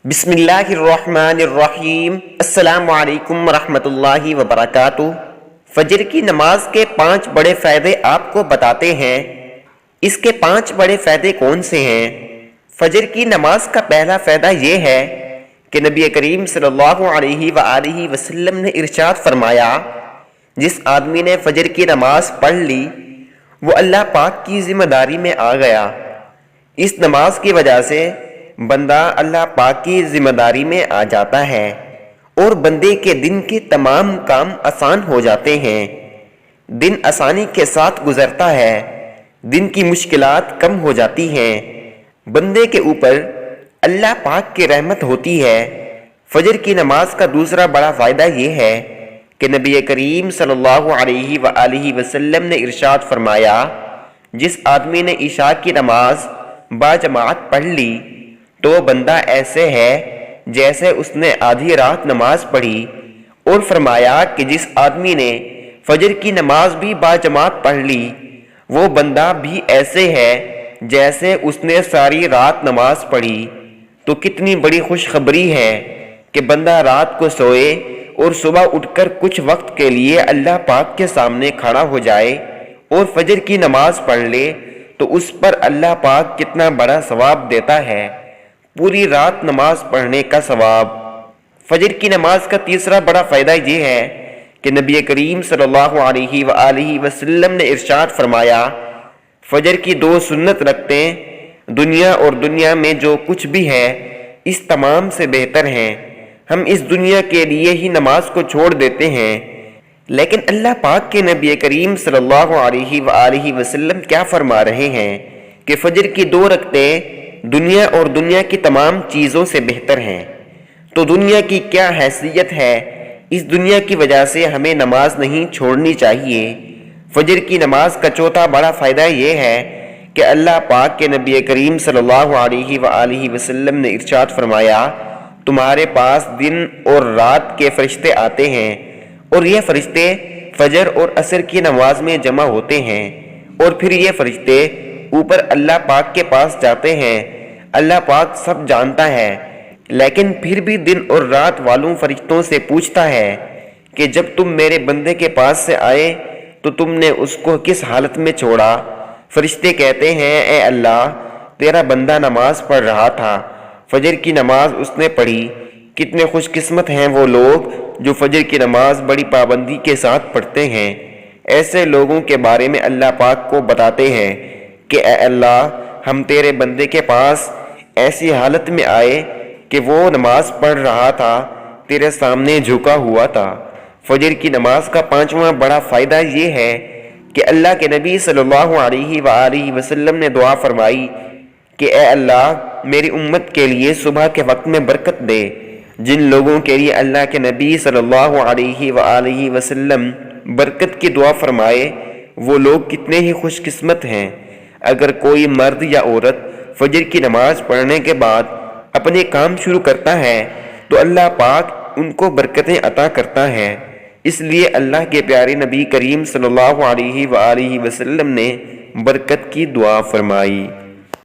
बिस्मिल्लाहिर्रहमानिर्रहीम। अस्सलामु अलैकुम वरहमतुल्लाहि वबरकातुहू। फजर की नमाज के 5 बड़े फ़ायदे आपको बताते हैं। इसके 5 बड़े फ़ायदे कौन से हैं? फजर की नमाज का पहला फ़ायदा ये है कि नबी करीम सल्लल्लाहु अलैहि वसल्लम ने इरशाद फरमाया, जिस आदमी ने फजर की नमाज पढ़ ली वो अल्लाह पाक की ज़िम्मेदारी में आ गया। इस नमाज की वजह से बंदा अल्लाह पाक की ज़िम्मेदारी में आ जाता है और बंदे के दिन के तमाम काम आसान हो जाते हैं। दिन आसानी के साथ गुजरता है, दिन की मुश्किलात कम हो जाती हैं, बंदे के ऊपर अल्लाह पाक की रहमत होती है। फजर की नमाज का दूसरा बड़ा फ़ायदा ये है कि नबी करीम सल्लल्लाहु अलैहि वसल्लम ने इरशाद फरमाया, जिस आदमी ने इशा की नमाज बाजमात पढ़ ली तो बंदा ऐसे है जैसे उसने आधी रात नमाज पढ़ी। और फरमाया कि जिस आदमी ने फजर की नमाज भी बाजमात पढ़ ली वो बंदा भी ऐसे है जैसे उसने सारी रात नमाज पढ़ी। तो कितनी बड़ी खुशखबरी है कि बंदा रात को सोए और सुबह उठकर कुछ वक्त के लिए अल्लाह पाक के सामने खड़ा हो जाए और फजर की नमाज पढ़ ले तो उस पर अल्लाह पाक कितना बड़ा सवाब देता है, पूरी रात नमाज पढ़ने का सवाब। फजर की नमाज का तीसरा बड़ा फ़ायदा ये है कि नबी करीम सल्लल्लाहु अलैहि वसल्लम ने इरशाद फरमाया, फजर की 2 सुन्नत रखते दुनिया और दुनिया में जो कुछ भी है इस तमाम से बेहतर हैं। हम इस दुनिया के लिए ही नमाज को छोड़ देते हैं, लेकिन अल्लाह पाक के नबी करीम सल्लल्लाहु अलैहि वसल्लम क्या फरमा रहे हैं कि फजर की 2 रकतें दुनिया और दुनिया की तमाम चीज़ों से बेहतर हैं। तो दुनिया की क्या हैसियत है, इस दुनिया की वजह से हमें नमाज नहीं छोड़नी चाहिए। फजर की नमाज का चौथा बड़ा फ़ायदा ये है कि अल्लाह पाक के नबी करीम सल्लल्लाहु अलैहि वसल्लम ने इरशाद फरमाया, तुम्हारे पास दिन और रात के फरिश्ते आते हैं और ये फरिश्ते फजर और असर की नमाज में जमा होते हैं और फिर ये फरिश्ते ऊपर अल्लाह पाक के पास जाते हैं। अल्लाह पाक सब जानता है, लेकिन फिर भी दिन और रात वालों फरिश्तों से पूछता है कि जब तुम मेरे बंदे के पास से आए तो तुमने उसको किस हालत में छोड़ा? फरिश्ते कहते हैं, ए अल्लाह, तेरा बंदा नमाज पढ़ रहा था, फजर की नमाज उसने पढ़ी। कितने खुशकिस्मत हैं वो लोग जो फजर की नमाज बड़ी पाबंदी के साथ पढ़ते हैं। ऐसे लोगों के बारे में अल्लाह पाक को बताते हैं कि ए अल्लाह, हम तेरे बंदे के पास ऐसी हालत में आए कि वो नमाज पढ़ रहा था, तेरे सामने झुका हुआ था। फजर की नमाज का 5वां बड़ा फ़ायदा ये है कि अल्लाह के नबी सल्लल्लाहु अलैहि वसल्लम ने दुआ फरमाई कि ए अल्लाह, मेरी उम्मत के लिए सुबह के वक्त में बरकत दे। जिन लोगों के लिए अल्लाह के नबी सल्लल्लाहु अलैहि वसल्लम बरकत की दुआ फरमाए वो लोग कितने ही खुशकिस्मत हैं। अगर कोई मर्द या औरत फजर की नमाज पढ़ने के बाद अपने काम शुरू करता है तो अल्लाह पाक उनको बरकतें अता करता है। इसलिए अल्लाह के प्यारे नबी करीम सल्लल्लाहु अलैहि वसल्लम ने बरकत की दुआ फरमाई।